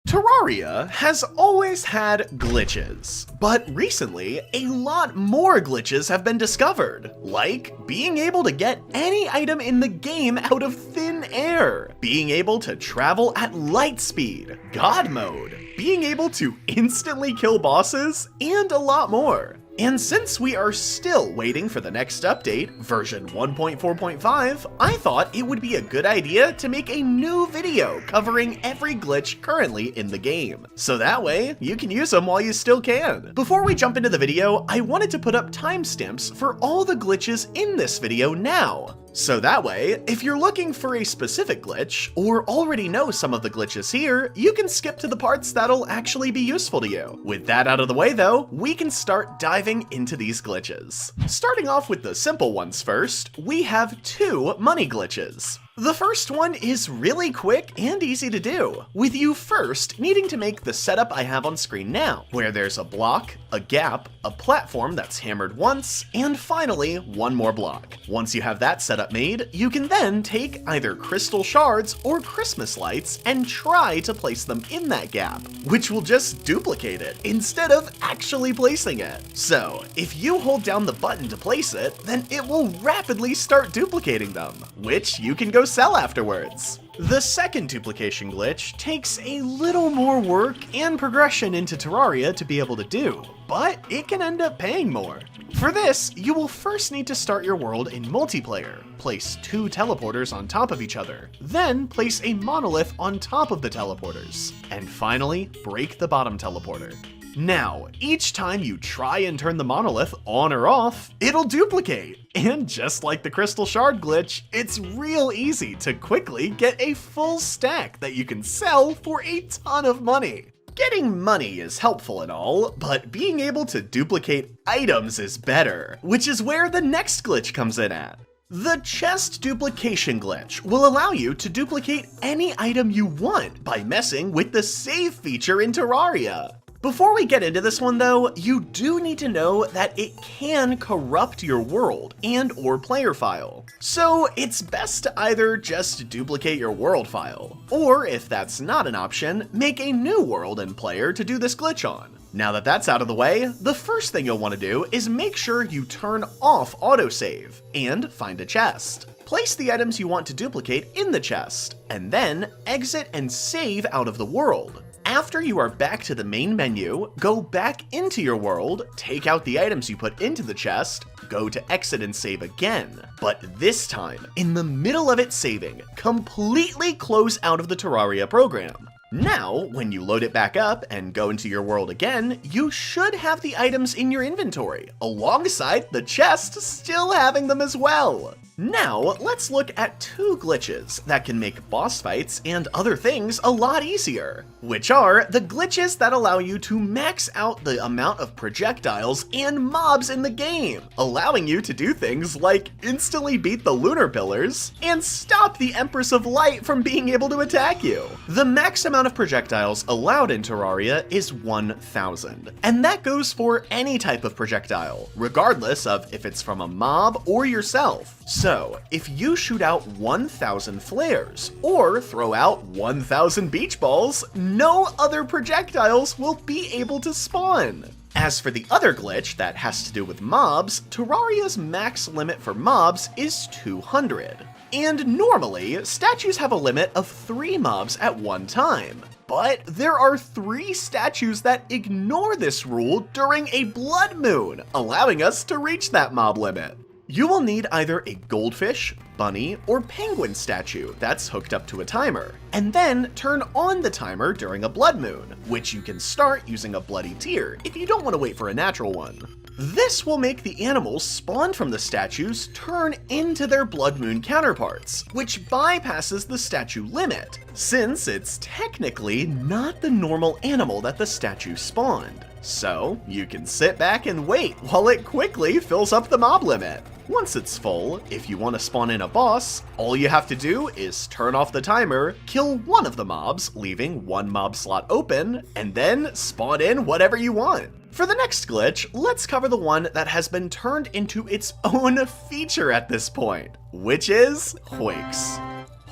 Terraria has always had glitches, but recently a lot more glitches have been discovered, like being able to get any item in the game out of thin air, being able to travel at light speed, God mode, being able to instantly kill bosses, and a lot more. And since we are still waiting for the next update, version 1.4.5, I thought it would be a good idea to make a new video covering every glitch currently in the game, so that way you can use them while you still can. Before we jump into the video, I wanted to put up timestamps for all the glitches in this video now. So that way, if you're looking for a specific glitch, or already know some of the glitches here, you can skip to the parts that'll actually be useful to you. With that out of the way though, we can start diving into these glitches. Starting off with the simple ones first, we have two money glitches. The first one is really quick and easy to do, with you first needing to make the setup I have on screen now, where there's a block, a gap, a platform that's hammered once, and finally one more block. Once you have that setup made, you can then take either crystal shards or Christmas lights and try to place them in that gap, which will just duplicate it instead of actually placing it. So if you hold down the button to place it, then it will rapidly start duplicating them, which you can go sell afterwards. The second duplication glitch takes a little more work and progression into Terraria to be able to do, but it can end up paying more. For this, you will first need to start your world in multiplayer, place two teleporters on top of each other, then place a monolith on top of the teleporters, and finally break the bottom teleporter. Now, each time you try and turn the monolith on or off, it'll duplicate. And just like the crystal shard glitch, it's real easy to quickly get a full stack that you can sell for a ton of money. Getting money is helpful and all, but being able to duplicate items is better, which is where the next glitch comes in at. The chest duplication glitch will allow you to duplicate any item you want by messing with the save feature in Terraria. Before we get into this one though, you do need to know that it can corrupt your world and or player file. So it's best to either just duplicate your world file, or if that's not an option, make a new world and player to do this glitch on. Now that that's out of the way, the first thing you'll want to do is make sure you turn off autosave and find a chest. Place the items you want to duplicate in the chest, and then exit and save out of the world. After you are back to the main menu, go back into your world, take out the items you put into the chest, go to exit and save again. But this time, in the middle of it saving, completely close out of the Terraria program. Now, when you load it back up and go into your world again, you should have the items in your inventory, alongside the chest still having them as well. Now, let's look at two glitches that can make boss fights and other things a lot easier, which are the glitches that allow you to max out the amount of projectiles and mobs in the game, allowing you to do things like instantly beat the lunar pillars and stop the Empress of Light from being able to attack you. The max amount of projectiles allowed in Terraria is 1,000, and that goes for any type of projectile, regardless of if it's from a mob or yourself. So, if you shoot out 1,000 flares, or throw out 1,000 beach balls, no other projectiles will be able to spawn. As for the other glitch that has to do with mobs, Terraria's max limit for mobs is 200. And normally, statues have a limit of 3 mobs at one time. But there are 3 statues that ignore this rule during a blood moon, allowing us to reach that mob limit. You will need either a goldfish, bunny, or penguin statue that's hooked up to a timer, and then turn on the timer during a blood moon, which you can start using a bloody tear if you don't want to wait for a natural one. This will make the animals spawned from the statues turn into their blood moon counterparts, which bypasses the statue limit, since it's technically not the normal animal that the statue spawned. So you can sit back and wait while it quickly fills up the mob limit. Once it's full, if you want to spawn in a boss, all you have to do is turn off the timer, kill one of the mobs, leaving one mob slot open, and then spawn in whatever you want. For the next glitch, let's cover the one that has been turned into its own feature at this point, which is Hoiks.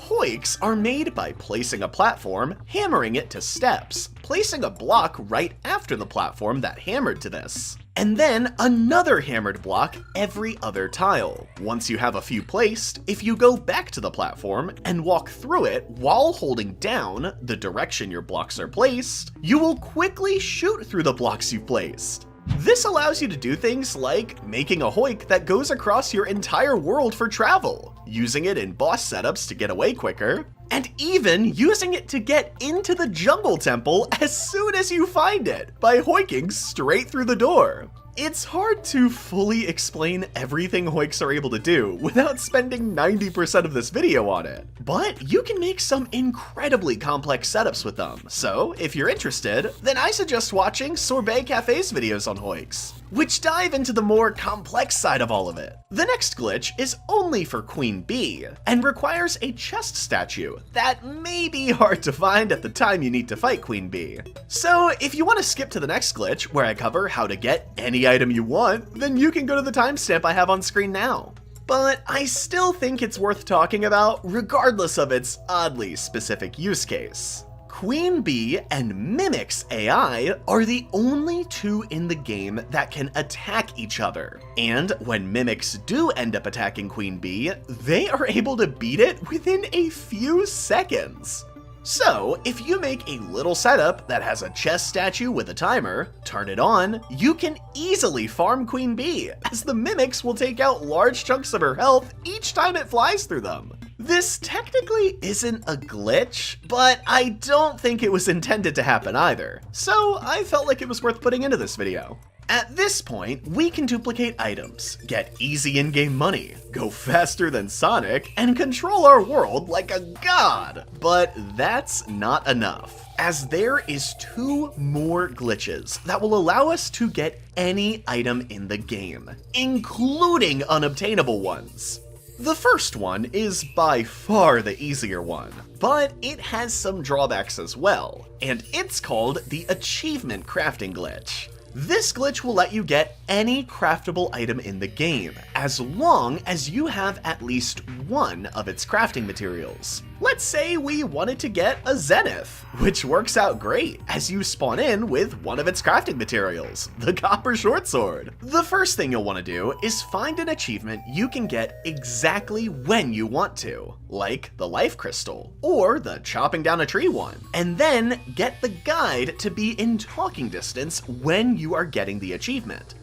Hoiks are made by placing a platform, hammering it to steps, placing a block right after the platform that hammered to this, and then another hammered block every other tile. Once you have a few placed, if you go back to the platform and walk through it while holding down the direction your blocks are placed, you will quickly shoot through the blocks you've placed. This allows you to do things like making a Hoik that goes across your entire world for travel, using it in boss setups to get away quicker, and even using it to get into the jungle temple as soon as you find it, by hoiking straight through the door. It's hard to fully explain everything Hoiks are able to do without spending 90% of this video on it, but you can make some incredibly complex setups with them, so if you're interested, then I suggest watching Sorbet Cafe's videos on Hoiks, which dive into the more complex side of all of it. The next glitch is only for Queen Bee, and requires a chest statue that may be hard to find at the time you need to fight Queen Bee. So if you want to skip to the next glitch, where I cover how to get any item you want, then you can go to the timestamp I have on screen now. But I still think it's worth talking about, regardless of its oddly specific use case. Queen Bee and Mimic's AI are the only two in the game that can attack each other, and when Mimics do end up attacking Queen Bee, they are able to beat it within a few seconds. So, if you make a little setup that has a chest statue with a timer, turn it on, you can easily farm Queen Bee, as the Mimics will take out large chunks of her health each time it flies through them. This technically isn't a glitch, but I don't think it was intended to happen either, so I felt like it was worth putting into this video. At this point, we can duplicate items, get easy in-game money, go faster than Sonic, and control our world like a god. But that's not enough, as there is 2 more glitches that will allow us to get any item in the game, including unobtainable ones. The first one is by far the easier one, but it has some drawbacks as well, and it's called the Achievement Crafting Glitch. This glitch will let you get any craftable item in the game, as long as you have at least one of its crafting materials. Let's say we wanted to get a Zenith, which works out great, as you spawn in with one of its crafting materials, the Copper Short Sword. The first thing you'll want to do is find an achievement you can get exactly when you want to, like the Life Crystal, or the Chopping Down a Tree one, and then get the guide to be in talking distance when you are getting the achievement.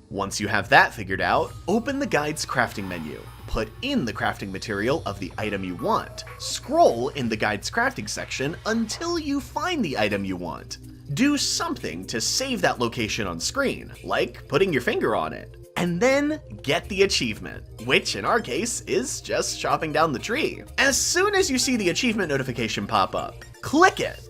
Once you have that figured out, open the guide's crafting menu, put in the crafting material of the item you want, scroll in the guide's crafting section until you find the item you want. Do something to save that location on screen, like putting your finger on it, and then get the achievement, which in our case is just chopping down the tree. As soon as you see the achievement notification pop up, click it.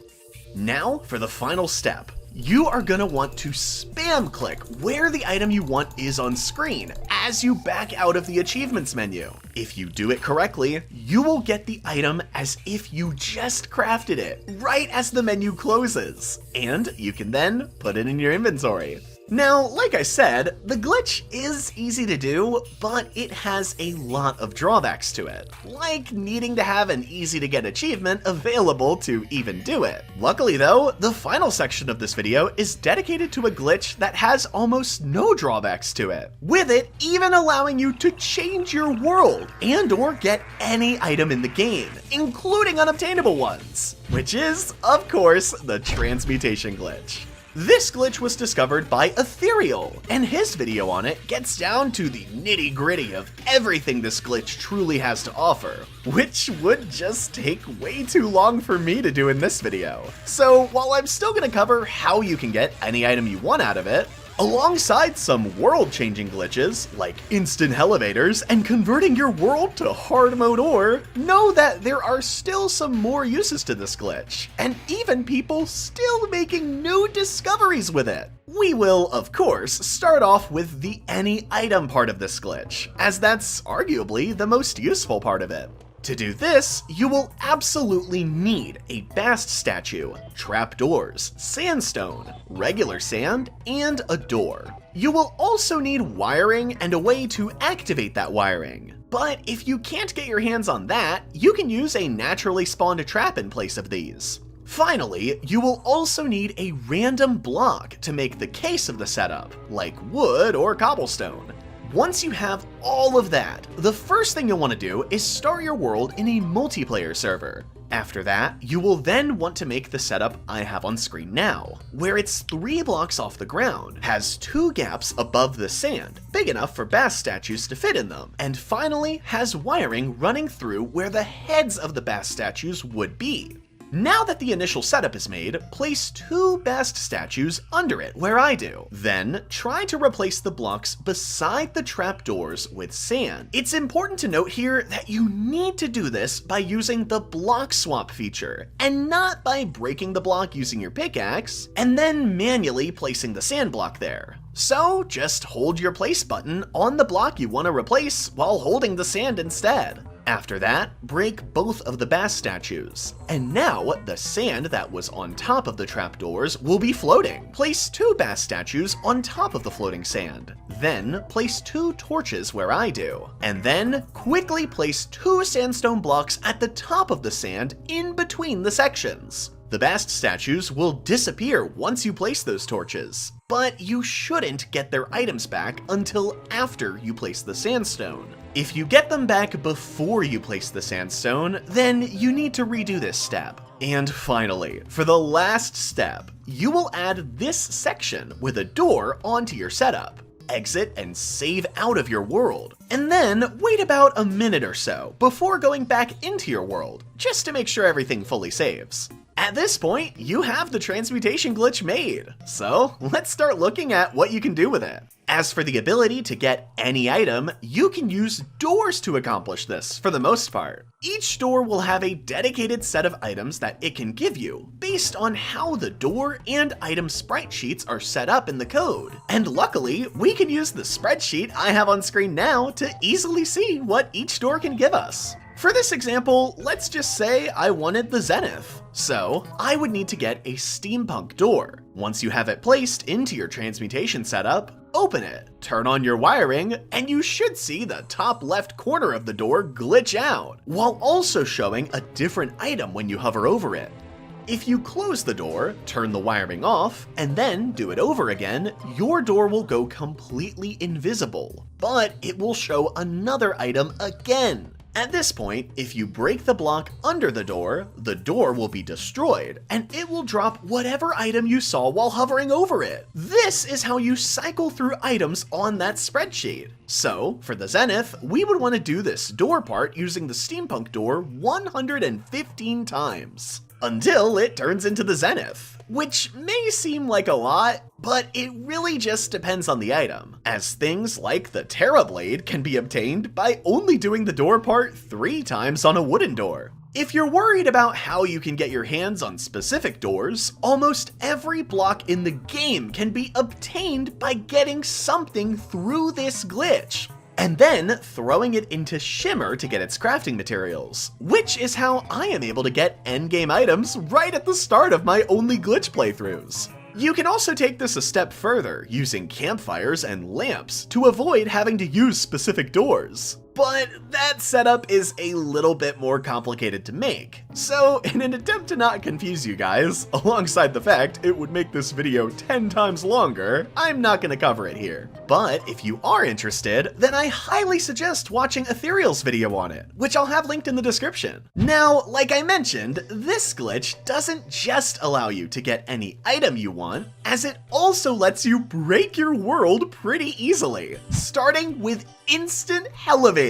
Now for the final step. You are gonna want to spam click where the item you want is on screen as you back out of the achievements menu. If you do it correctly, you will get the item as if you just crafted it right as the menu closes, and you can then put it in your inventory. Now, like I said, the glitch is easy to do, but it has a lot of drawbacks to it, like needing to have an easy to get achievement available to even do it. Luckily though, the final section of this video is dedicated to a glitch that has almost no drawbacks to it, with it even allowing you to change your world and or get any item in the game, including unobtainable ones, which is, of course, the Transmutation glitch. This glitch was discovered by Ethereal, and his video on it gets down to the nitty-gritty of everything this glitch truly has to offer, which would just take way too long for me to do in this video. So while I'm still gonna cover how you can get any item you want out of it, alongside some world-changing glitches, like instant elevators and converting your world to hard mode ore, know that there are still some more uses to this glitch, and even people still making new discoveries with it. We will, of course, start off with the any item part of this glitch, as that's arguably the most useful part of it. To do this, you will absolutely need a Bast statue, trapdoors, sandstone, regular sand, and a door. You will also need wiring and a way to activate that wiring. But if you can't get your hands on that, you can use a naturally spawned trap in place of these. Finally, you will also need a random block to make the case of the setup, like wood or cobblestone. Once you have all of that, the first thing you'll want to do is start your world in a multiplayer server. After that, you will then want to make the setup I have on screen now, where it's 3 blocks off the ground, has 2 gaps above the sand, big enough for bass statues to fit in them, and finally has wiring running through where the heads of the bass statues would be. Now that the initial setup is made, place 2 bast statues under it where I do. Then, try to replace the blocks beside the trapdoors with sand. It's important to note here that you need to do this by using the block swap feature, and not by breaking the block using your pickaxe, and then manually placing the sand block there. So, just hold your place button on the block you want to replace while holding the sand instead. After that, break both of the bass statues. And now, the sand that was on top of the trapdoors will be floating. Place 2 bass statues on top of the floating sand. Then, place 2 torches where I do. And then, quickly place 2 sandstone blocks at the top of the sand in between the sections. The bast statues will disappear once you place those torches, but you shouldn't get their items back until after you place the sandstone. If you get them back before you place the sandstone, then you need to redo this step. And finally, for the last step, you will add this section with a door onto your setup. Exit and save out of your world, and then wait about a minute or so before going back into your world, just to make sure everything fully saves. At this point, you have the transmutation glitch made, so let's start looking at what you can do with it. As for the ability to get any item, you can use doors to accomplish this for the most part. Each door will have a dedicated set of items that it can give you, based on how the door and item sprite sheets are set up in the code. And luckily, we can use the spreadsheet I have on screen now to easily see what each door can give us. For this example, let's just say I wanted the Zenith. So, I would need to get a steampunk door. Once you have it placed into your transmutation setup, open it, turn on your wiring, and you should see the top left corner of the door glitch out, while also showing a different item when you hover over it. If you close the door, turn the wiring off, and then do it over again, your door will go completely invisible, but it will show another item again. At this point, if you break the block under the door will be destroyed, and it will drop whatever item you saw while hovering over it. This is how you cycle through items on that spreadsheet. So, for the Zenith, we would want to do this door part using the steampunk door 115 times, until it turns into the Zenith. Which may seem like a lot, but it really just depends on the item, as things like the Terra Blade can be obtained by only doing the door part 3 times on a wooden door. If you're worried about how you can get your hands on specific doors, almost every block in the game can be obtained by getting something through this glitch, and then throwing it into Shimmer to get its crafting materials, which is how I am able to get endgame items right at the start of my only glitch playthroughs. You can also take this a step further, using campfires and lamps to avoid having to use specific doors. But that setup is a little bit more complicated to make. So in an attempt to not confuse you guys, alongside the fact it would make this video 10 times longer, I'm not gonna cover it here. But if you are interested, then I highly suggest watching Ethereal's video on it, which I'll have linked in the description. Now, like I mentioned, this glitch doesn't just allow you to get any item you want, as it also lets you break your world pretty easily, starting with instant elevators.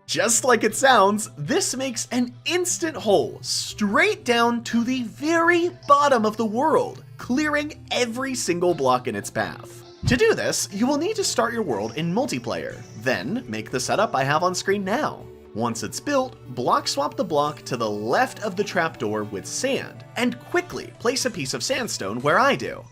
Just like it sounds, this makes an instant hole straight down to the very bottom of the world, clearing every single block in its path. To do this, you will need to start your world in multiplayer, then make the setup I have on screen now. Once it's built, block swap the block to the left of the trapdoor with sand, and quickly place a piece of sandstone where I do.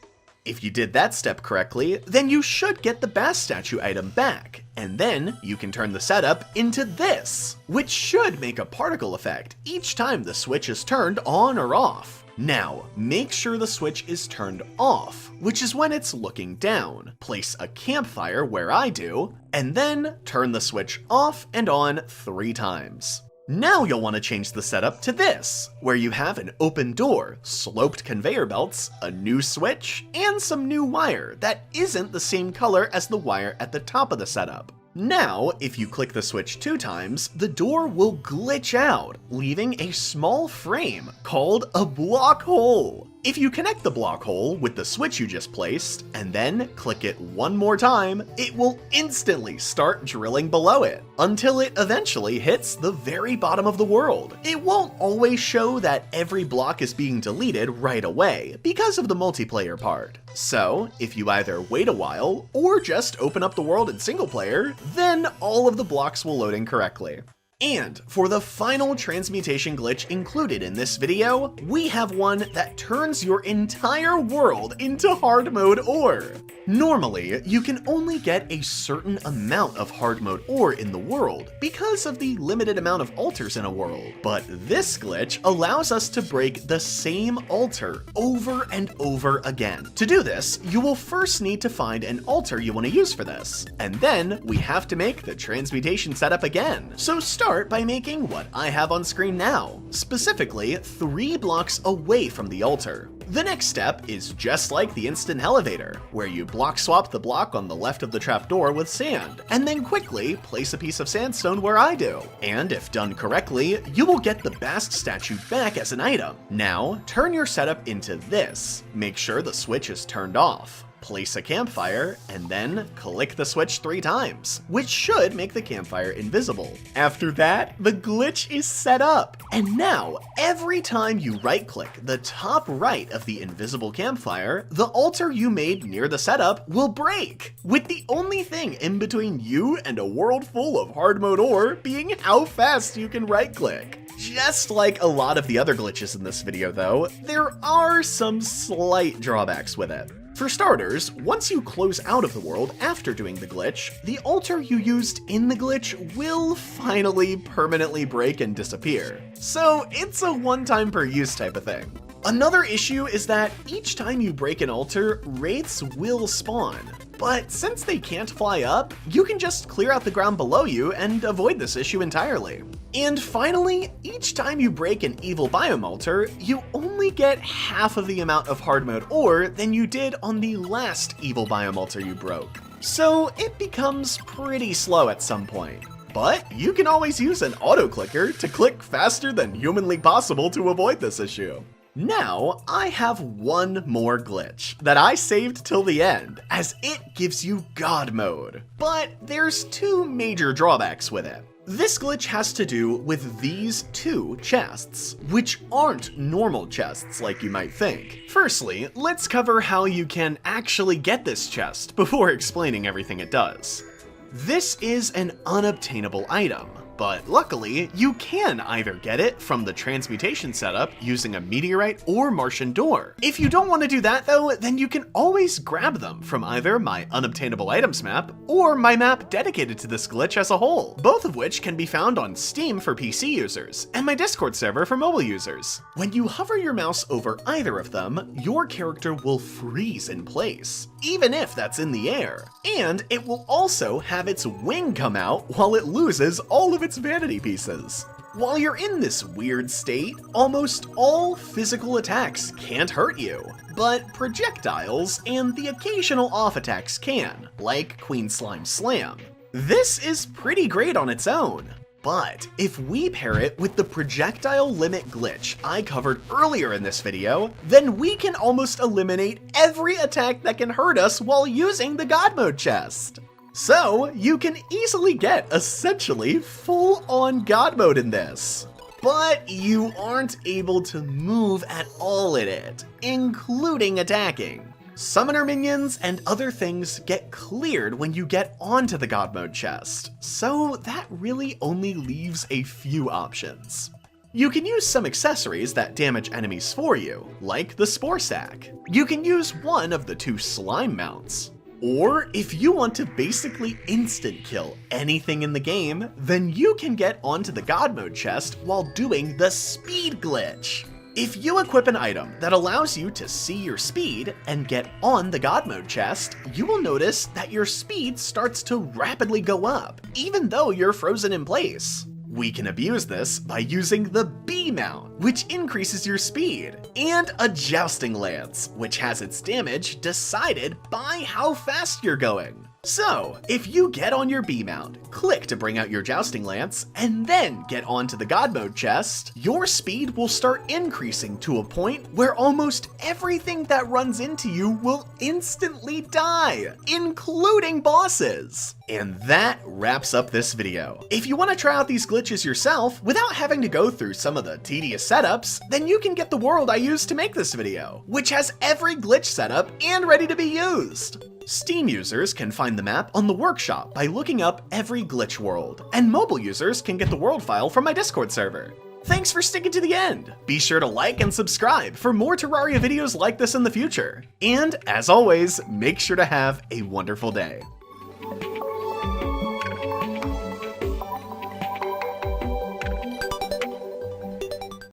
If you did that step correctly, then you should get the bass statue item back, and then you can turn the setup into this, which should make a particle effect each time the switch is turned on or off. Now, make sure the switch is turned off, which is when it's looking down. Place a campfire where I do, and then turn the switch off and on 3 times. Now you'll want to change the setup to this, where you have an open door, sloped conveyor belts, a new switch, and some new wire that isn't the same color as the wire at the top of the setup. Now, if you click the switch 2 times, the door will glitch out, leaving a small frame called a block hole. If you connect the block hole with the switch you just placed, and then click it 1 more time, it will instantly start drilling below it, until it eventually hits the very bottom of the world. It won't always show that every block is being deleted right away, because of the multiplayer part. So, if you either wait a while, or just open up the world in single player, then all of the blocks will load in correctly. And for the final transmutation glitch included in this video, we have one that turns your entire world into hard mode ore. Normally, you can only get a certain amount of hard mode ore in the world because of the limited amount of altars in a world, but this glitch allows us to break the same altar over and over again. To do this, you will first need to find an altar you want to use for this, and then we have to make the transmutation setup again. So start by making what I have on screen now, specifically 3 blocks away from the altar. The next step is just like the instant elevator, where you block swap the block on the left of the trapdoor with sand, and then quickly place a piece of sandstone where I do. And if done correctly, you will get the Bast statue back as an item. Now, turn your setup into this. Make sure the switch is turned off. Place a campfire, and then click the switch 3 times, which should make the campfire invisible. After that, the glitch is set up, and now every time you right-click the top right of the invisible campfire, the altar you made near the setup will break, with the only thing in between you and a world full of hard mode ore being how fast you can right-click. Just like a lot of the other glitches in this video though, there are some slight drawbacks with it. For starters, once you close out of the world after doing the glitch, the altar you used in the glitch will finally permanently break and disappear. So it's a one-time per use type of thing. Another issue is that each time you break an altar, wraiths will spawn. But since they can't fly up, you can just clear out the ground below you and avoid this issue entirely. And finally, each time you break an evil biome altar, you only get half of the amount of hard mode ore than you did on the last evil biome altar you broke. So it becomes pretty slow at some point. But you can always use an auto clicker to click faster than humanly possible to avoid this issue. Now, I have one more glitch that I saved till the end, as it gives you God mode. But there's 2 major drawbacks with it. This glitch has to do with these 2 chests, which aren't normal chests like you might think. Firstly, let's cover how you can actually get this chest before explaining everything it does. This is an unobtainable item, but luckily, you can either get it from the transmutation setup using a meteorite or Martian door. If you don't want to do that though, then you can always grab them from either my unobtainable items map or my map dedicated to this glitch as a whole, both of which can be found on Steam for PC users and my Discord server for mobile users. When you hover your mouse over either of them, your character will freeze in place, even if that's in the air, and it will also have its wing come out while it loses all of its vanity pieces. While you're in this weird state, almost all physical attacks can't hurt you, but projectiles and the occasional off attacks can, like Queen Slime Slam. This is pretty great on its own, but if we pair it with the projectile limit glitch I covered earlier in this video, then we can almost eliminate every attack that can hurt us while using the God mode chest. So, you can easily get essentially full-on God mode in this. But you aren't able to move at all in it, including attacking. Summoner minions and other things get cleared when you get onto the God mode chest, so that really only leaves a few options. You can use some accessories that damage enemies for you, like the Spore Sack. You can use one of the 2 slime mounts. Or if you want to basically instant kill anything in the game, then you can get onto the God mode chest while doing the speed glitch. If you equip an item that allows you to see your speed and get on the God Mode chest, you will notice that your speed starts to rapidly go up, even though you're frozen in place. We can abuse this by using the B mount, which increases your speed, and a jousting lance, which has its damage decided by how fast you're going. So, if you get on your B mount, click to bring out your jousting lance, and then get onto the God Mode chest, your speed will start increasing to a point where almost everything that runs into you will instantly die, including bosses. And that wraps up this video. If you want to try out these glitches yourself without having to go through some of the tedious setups, then you can get the world I used to make this video, which has every glitch setup and ready to be used. Steam users can find the map on the workshop by looking up every glitch world, and mobile users can get the world file from my Discord server. Thanks for sticking to the end! Be sure to like and subscribe for more Terraria videos like this in the future. And as always, make sure to have a wonderful day.